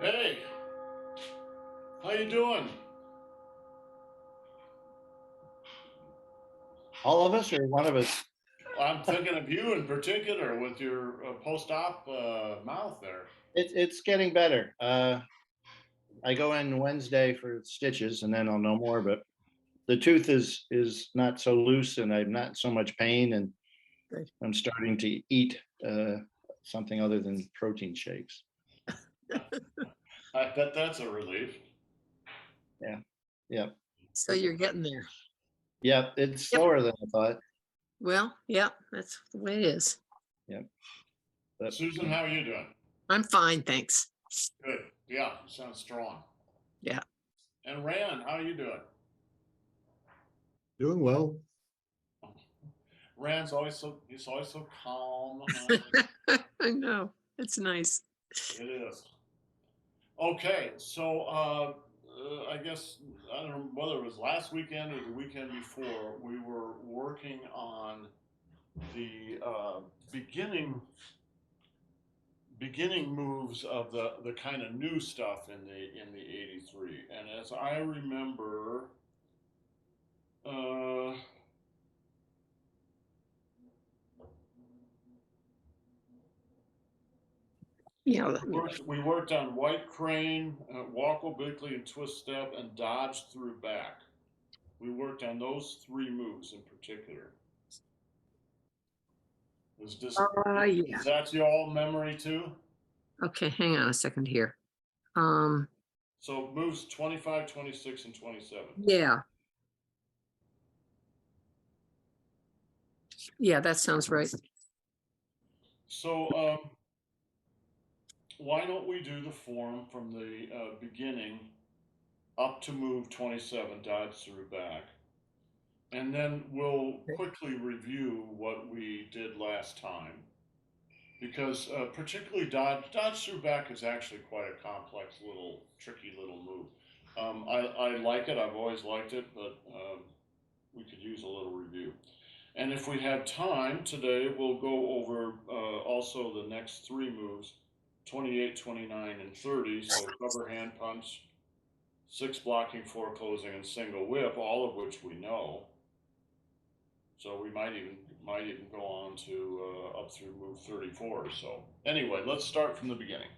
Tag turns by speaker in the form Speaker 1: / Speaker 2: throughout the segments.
Speaker 1: Hey, how you doing?
Speaker 2: All of us or one of us?
Speaker 1: I'm thinking of you in particular with your post-op mouth there.
Speaker 2: It's getting better. I go in Wednesday for stitches, and then I'll know more. But the tooth is not so loose, and I'm not in so much pain, and
Speaker 3: Good.
Speaker 2: I'm starting to eat something other than protein shakes.
Speaker 1: I bet that's a relief.
Speaker 2: Yeah, yeah,
Speaker 3: So you're getting there.
Speaker 2: yeah. It's
Speaker 3: Yep.
Speaker 2: slower than I thought.
Speaker 3: Well, yeah, that's the way it is.
Speaker 2: Yeah, but
Speaker 1: Susan, how are you doing?
Speaker 3: I'm fine, thanks.
Speaker 1: Good. Yeah, you sound strong.
Speaker 3: Yeah.
Speaker 1: And Rand, how are you doing?
Speaker 4: Doing well.
Speaker 1: Rand's always so calm.
Speaker 3: I know. It's nice.
Speaker 1: It is. Okay, so I guess I don't know whether it was last weekend or the weekend before, we were working on the beginning moves of the kind of new stuff in the 83. And as I remember, uh,
Speaker 3: Yeah.
Speaker 1: we worked on white crane, walk obliquely and twist step, and dodge through back. We worked on those three moves in particular.
Speaker 3: Yeah.
Speaker 1: Is that your memory too?
Speaker 3: Okay, hang on a second here.
Speaker 1: So moves 25, 26, and 27.
Speaker 3: Yeah. Yeah, that sounds right.
Speaker 1: So why don't we do the form from the beginning up to move 27, dodge through back. And then we'll quickly review what we did last time. Because particularly dodge through back is actually quite a complex little, tricky little move. I like it, I've always liked it, but we could use a little review. And if we have time today, we'll go over also the next three moves, 28, 29, and 30. So cover hand punch, 6 blocking, 4 closing, and single whip, all of which we know. So we might even go on to up through move 34. So anyway, let's start from the beginning.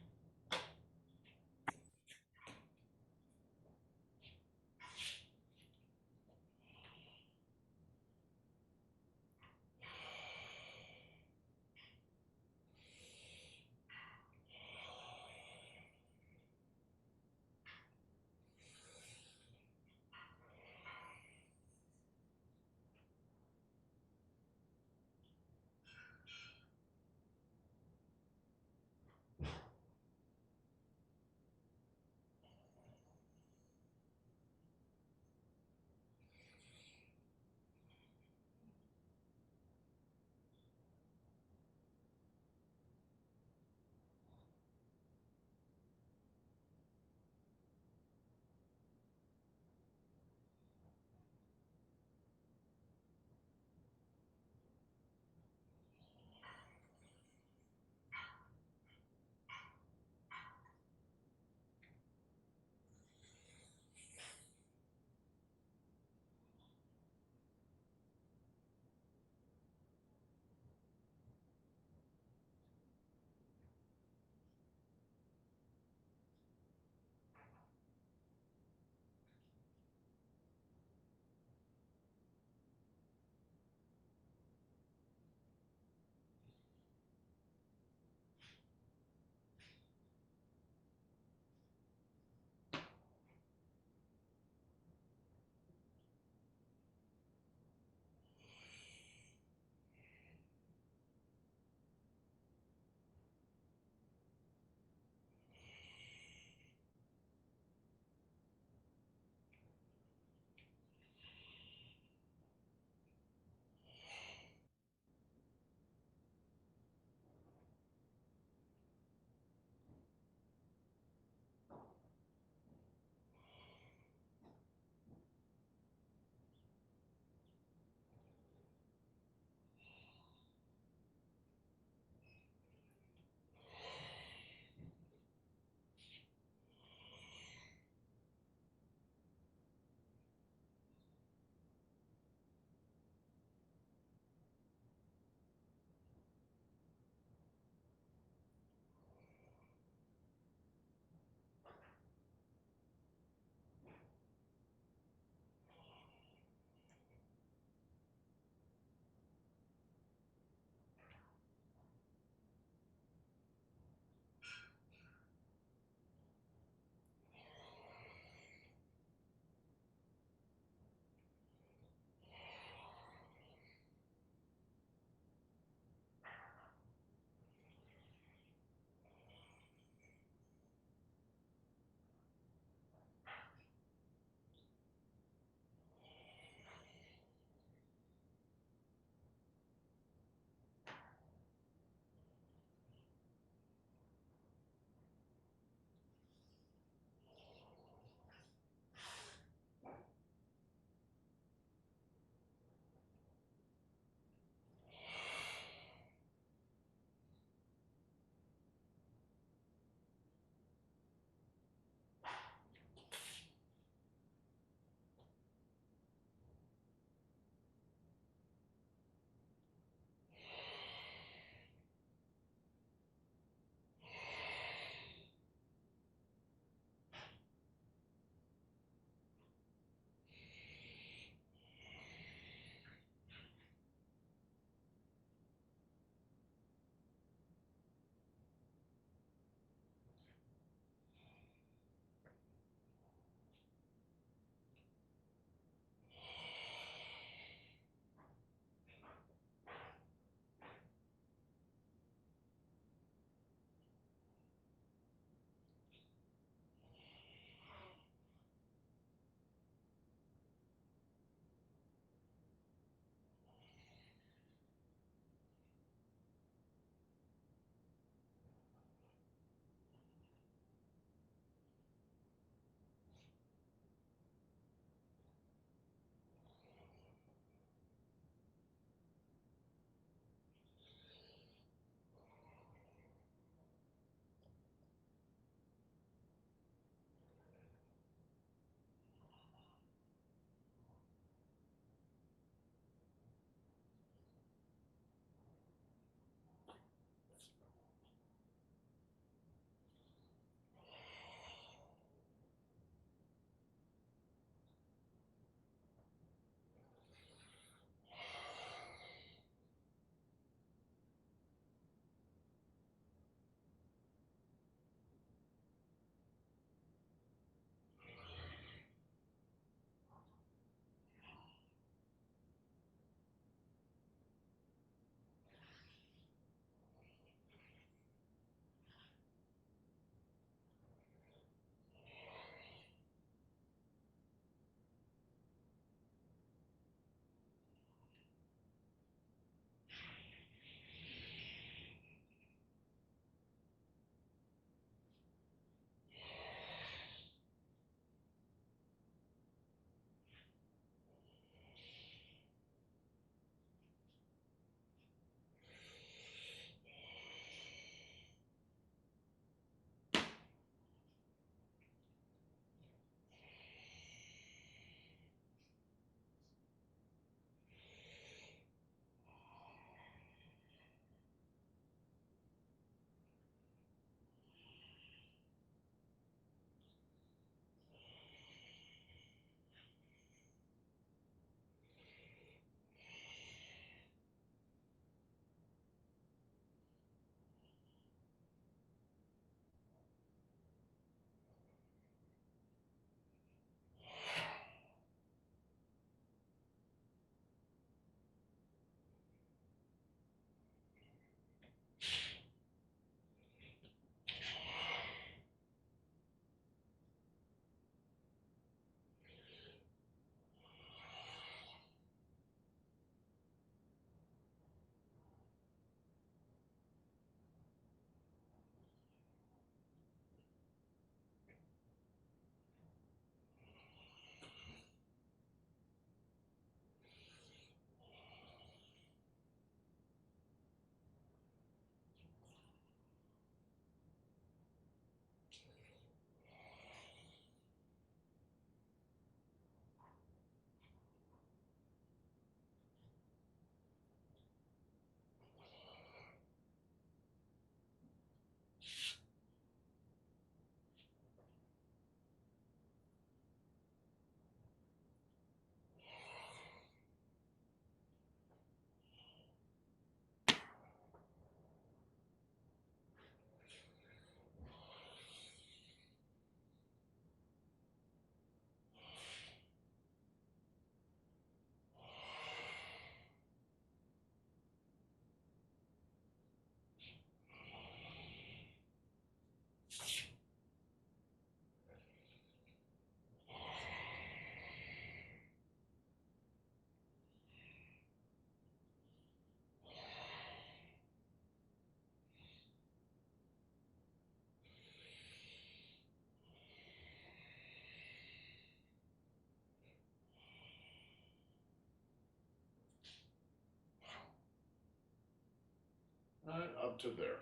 Speaker 1: up to there.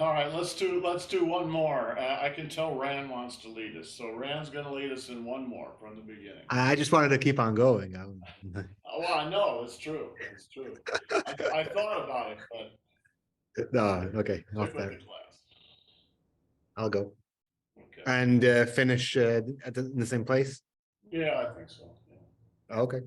Speaker 1: All right, let's do one more. I can tell Rand wants to lead us, so Rand's going to lead us in one more from the beginning.
Speaker 4: I just wanted to keep on going.
Speaker 1: Oh, well, I know it's true. It's true. I thought about it, but
Speaker 4: No, okay,
Speaker 1: stick with the class.
Speaker 4: I'll go
Speaker 1: Okay.
Speaker 4: and finish in the same place.
Speaker 1: Yeah, I think so. Yeah.
Speaker 4: Okay.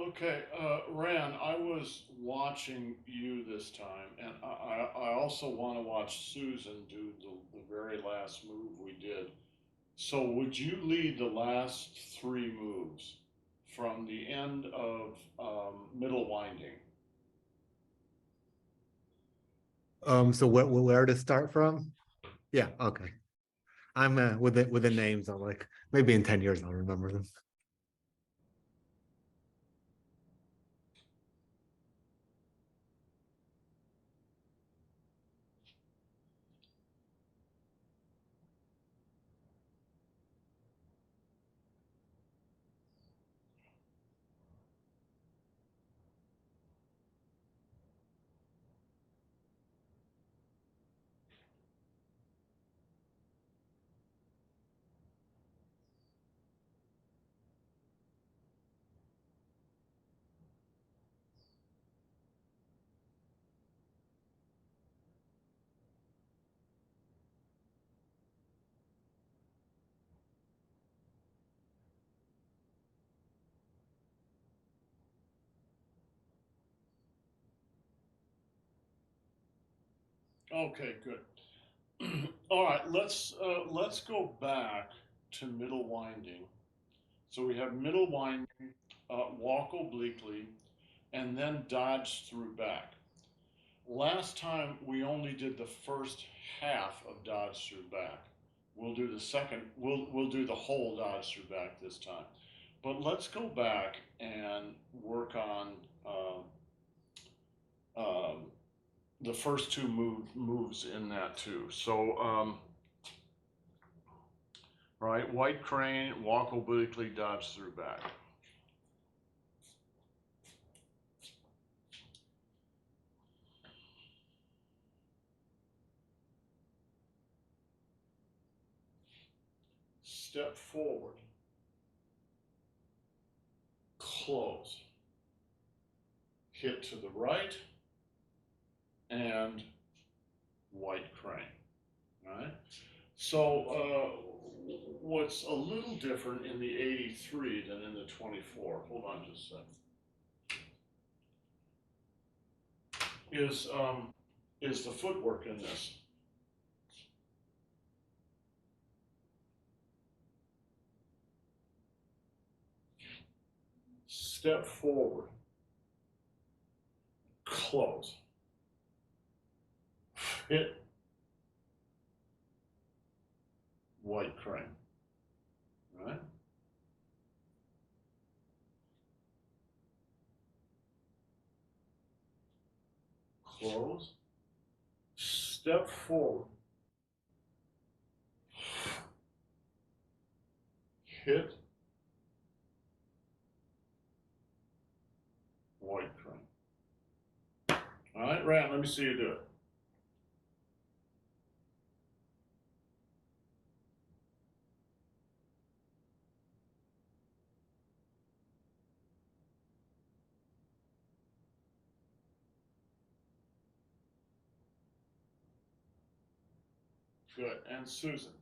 Speaker 1: Okay, Ran, I was watching you this time, and I also want to watch Susan do the very last move we did. So would you lead the last three moves from the end of middle winding?
Speaker 4: So where to start from? Yeah, okay. I'm with the names. I'm like, maybe in 10 years I'll remember them.
Speaker 1: Okay, good. All right, let's go back to middle winding. So we have middle winding, walk obliquely, and then dodge through back. Last time we only did the first half of dodge through back. We'll do the second. We'll do the whole dodge through back this time. But let's go back and work on um, the first two moves in that too. So, right, white crane, walk obliquely, dodge through back. Step forward, close, hit to the right, and white crane. All right. So what's a little different in the 83 than in the 24? Hold on just a second. Is the footwork in this? Step forward, close, hit, white crane. All right. Close, step forward, hit, white crane. All right, Rand, let me see you do it. Good. And Susan.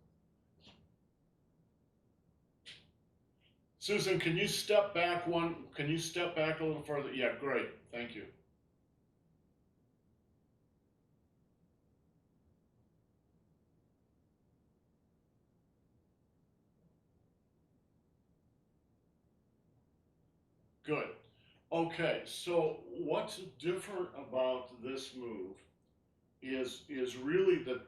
Speaker 1: Susan, can you step back one? Can you step back a little further? Yeah, great. Thank you. Good. Okay, so what's different about this move is really the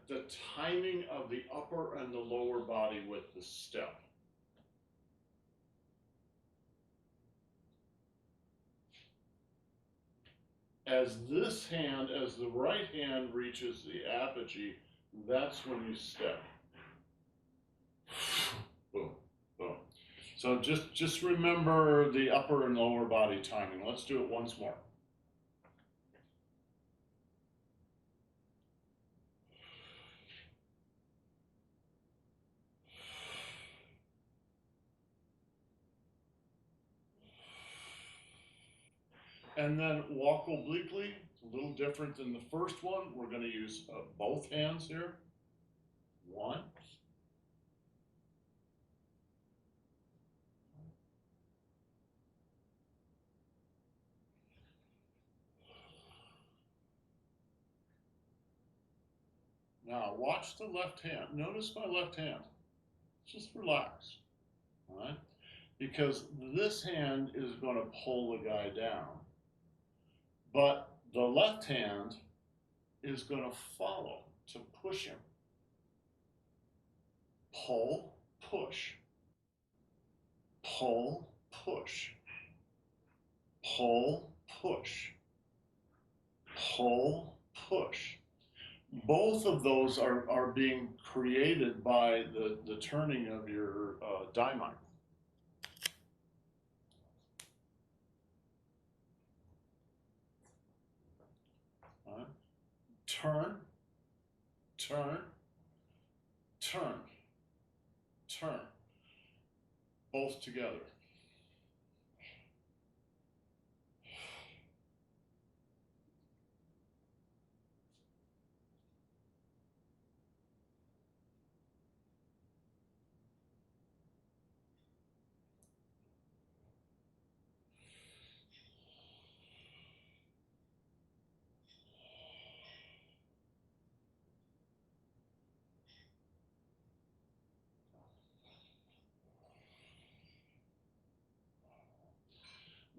Speaker 1: timing of the upper and the lower body with the step. As the right hand reaches the apogee, that's when you step. Boom, boom. So just remember the upper and lower body timing. Let's do it once more. And then walk obliquely, a little different than the first one. We're going to use both hands here. One. Now watch the left hand. Notice my left hand. Just relax, all right? Because this hand is going to pull the guy down, but the left hand is going to follow to push him. Pull, push. Pull, push. Pull, push. Pull, push. Both of those are being created by the turning of your daimai. Right? Turn, turn, turn, turn. Both together.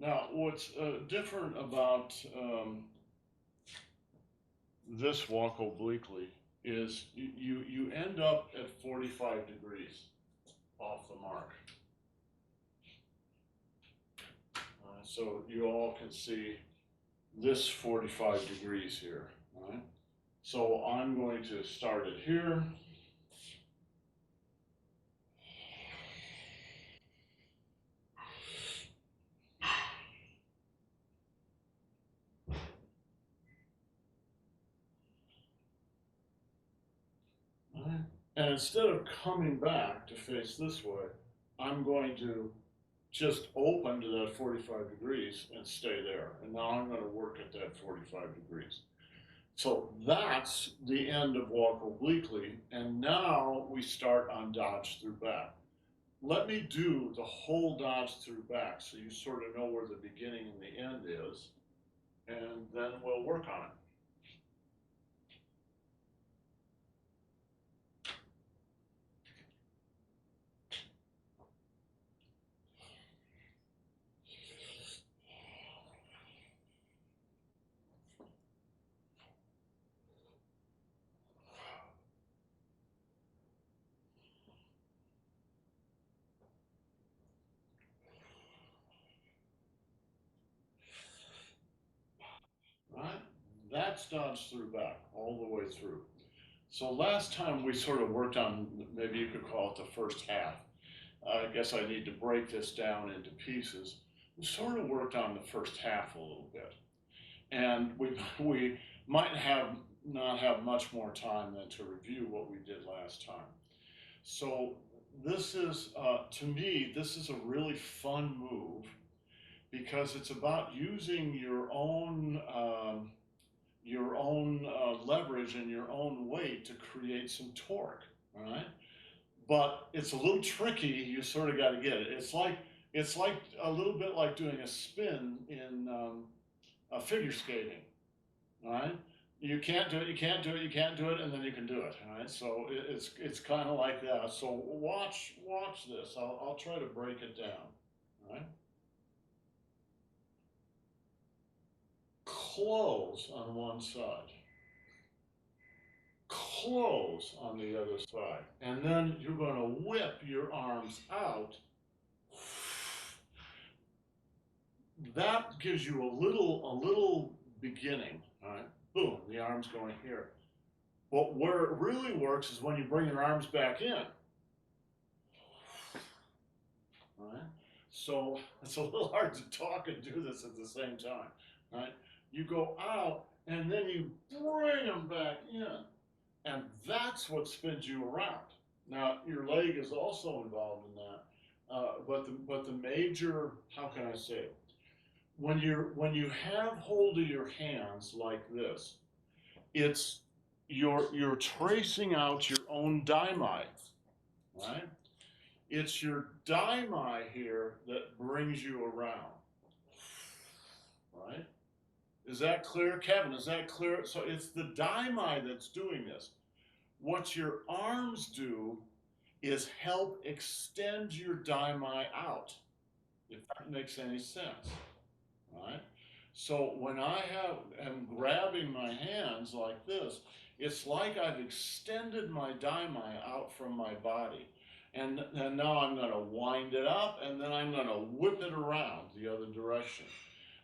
Speaker 1: Now, what's different about this walk obliquely is you end up at 45 degrees off the mark. So you all can see this 45 degrees here, right? So I'm going to start it here. Right? And instead of coming back to face this way, I'm going to just open to that 45 degrees and stay there. And now I'm going to work at that 45 degrees. So that's the end of walk obliquely. And now we start on dodge through back. Let me do the whole dodge through back so you sort of know where the beginning and the end is. And then we'll work on it. Right? That's dodge through back, all the way through. So last time we sort of worked on, maybe you could call it the first half. I guess I need to break this down into pieces. We sort of worked on the first half a little bit. And we might not have much more time than to review what we did last time. So this is, to me, this is a really fun move because it's about using your own leverage and your own weight to create some torque, all right? But it's a little tricky. You sort of got to get it. It's like a little bit like doing a spin in figure skating, all right? You can't do it, you can't do it, you can't do it, and then you can do it, all right? So it's kind of like that. So watch this. I'll try to break it down, all right? Close on one side. Close on the other side. And then you're going to whip your arms out. That gives you a little beginning, all right? Boom, the arm's going here. But where it really works is when you bring your arms back in. All right? So it's a little hard to talk and do this at the same time, right? You go out and then you bring them back in. And that's what spins you around. Now, your leg is also involved in that. But the major, how can I say it? When you have hold of your hands like this, it's you're tracing out your own daimai, right? It's your daimai here that brings you around, right? Is that clear, Kevin? Is that clear? So it's the daimai that's doing this. What your arms do is help extend your daimai out, if that makes any sense, right? So when am grabbing my hands like this, it's like I've extended my daimai out from my body. And now I'm going to wind it up, and then I'm going to whip it around the other direction.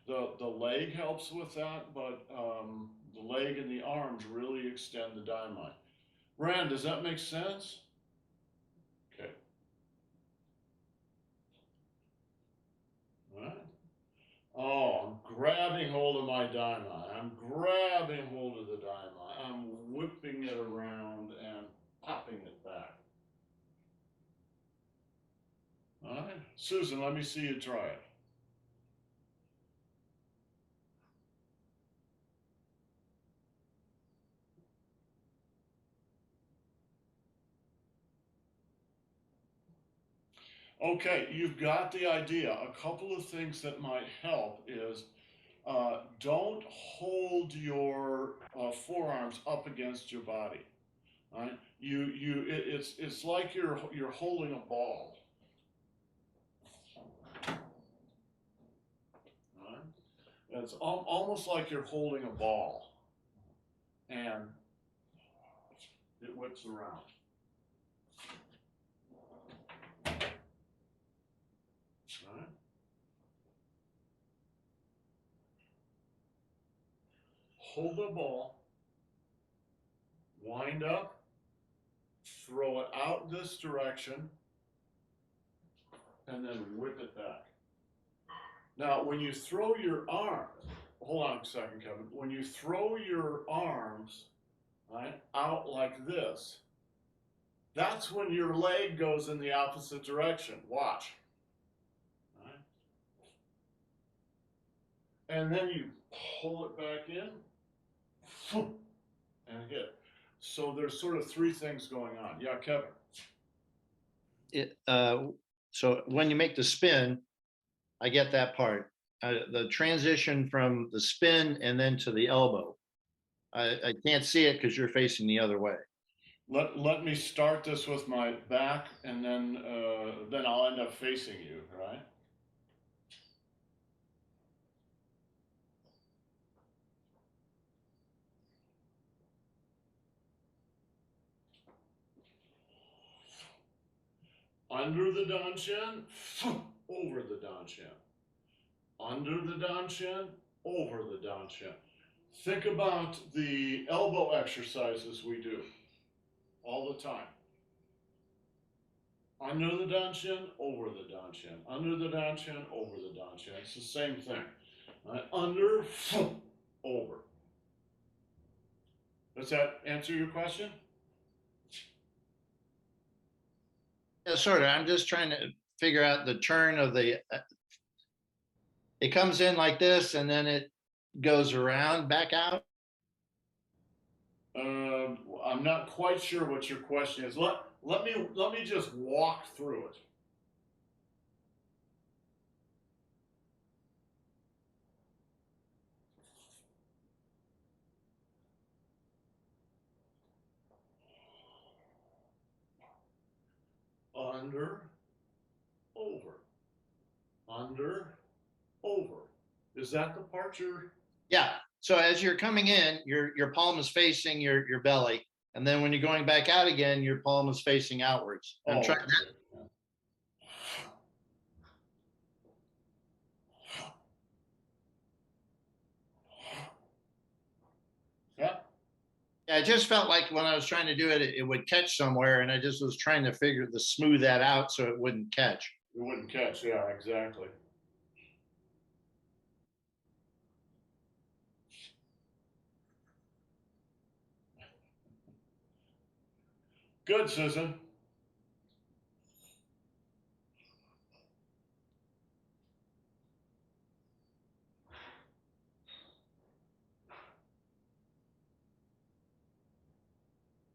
Speaker 1: The leg helps with that, but the leg and the arms really extend the daimai. Rand, does that make sense? Okay. All right. Oh, I'm grabbing hold of my daimai. I'm grabbing hold of the daimai. I'm whipping it around and popping it back. All right. Susan, let me see you try it. Okay, you've got the idea. A couple of things that might help is don't hold your forearms up against your body. Right? It's like you're holding a ball. Right? It's almost like you're holding a ball, and it whips around. Right? Hold the ball, wind up, throw it out this direction, and then whip it back. Now, when you throw your arms, hold on a second, Kevin. When you throw your arms, right, out like this, that's when your leg goes in the opposite direction. Watch. Right? And then you pull it back in and hit. So there's sort of three things going on. Yeah, Kevin.
Speaker 2: So when you make the spin, I get that part. The transition from the spin and then to the elbow, I can't see it because you're facing the other way.
Speaker 1: Let me start this with my back, and then I'll end up facing you, right? Under the danshin, over the danshin. Under the danshin, over the danshin. Think about the elbow exercises we do all the time. Under the danshin, over the danshin. Under the danshin, over the danshin. It's the same thing. Right? Under, over. Does that answer your question?
Speaker 2: Yeah, sort of. I'm just trying to figure out the turn of the. It comes in like this, and then it goes around back out.
Speaker 1: I'm not quite sure what your question is. Let me just walk through it. Under, over, under, over. Is that the part you're?
Speaker 2: Yeah. So as you're coming in, your palm is facing your belly, and then when you're going back out again, your palm is facing outwards. I'm trying.
Speaker 1: Okay. Yeah.
Speaker 2: Yeah, I just felt like when I was trying to do it, it would catch somewhere, and I just was trying to smooth that out so it wouldn't catch.
Speaker 1: It wouldn't catch. Yeah, exactly. Good, Susan.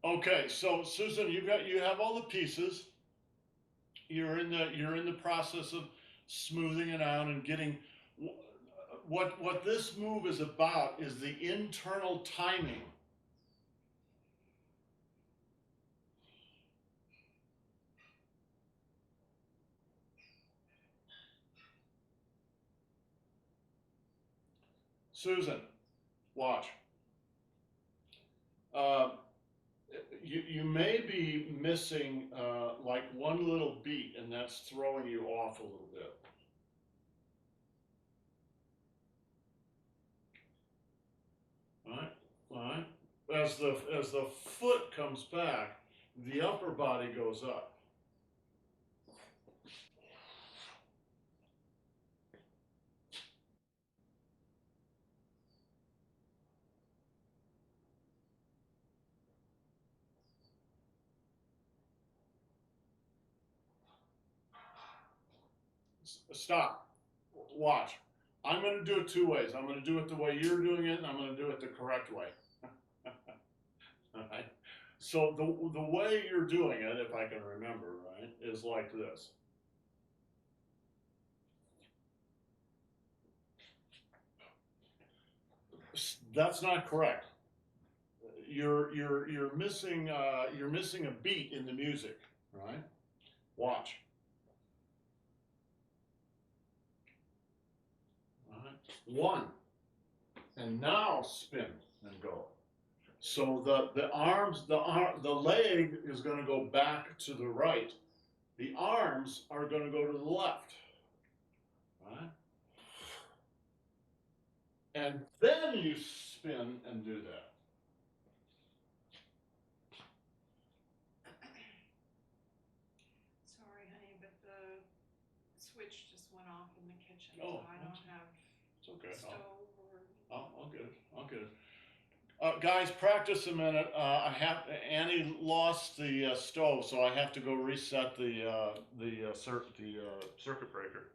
Speaker 1: Okay, so Susan, you have all the pieces. You're in the process of smoothing it out and getting what this move is about is the internal timing. Susan, watch. You may be missing like one little beat, and that's throwing you off a little bit. All right. As the foot comes back, the upper body goes up. Stop. Watch. I'm going to do it two ways. I'm going to do it the way you're doing it, and I'm going to do it the correct way. All right. So the way you're doing it, if I can remember, right, is like this. That's not correct. You're missing a beat in the music, right? Watch. All right. One, and now spin and go. So the leg is going to go back to the right. The arms are going to go to the left. Right? And then you spin and do that.
Speaker 5: Sorry, honey, but the switch just went off in the kitchen,
Speaker 1: Oh,
Speaker 5: so I don't have
Speaker 1: It's okay.
Speaker 5: stove or.
Speaker 1: I'll get it. I'll get it. Guys, practice a minute. Annie lost the stove, so I have to go reset the circuit breaker.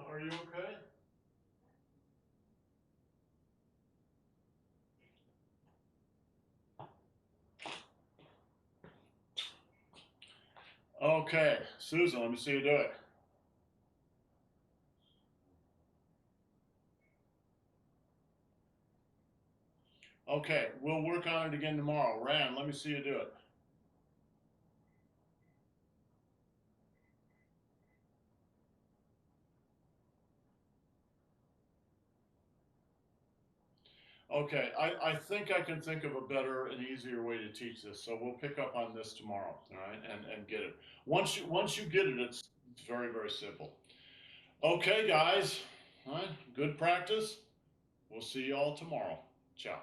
Speaker 1: Are you okay? Okay, Susan, let me see you do it. Okay, we'll work on it again tomorrow. Rand, let me see you do it. Okay, I think I can think of a better and easier way to teach this, so we'll pick up on this tomorrow, all right, and get it. Once you get it, it's very, very simple. Okay, guys, all right, good practice. We'll see you all tomorrow. Ciao.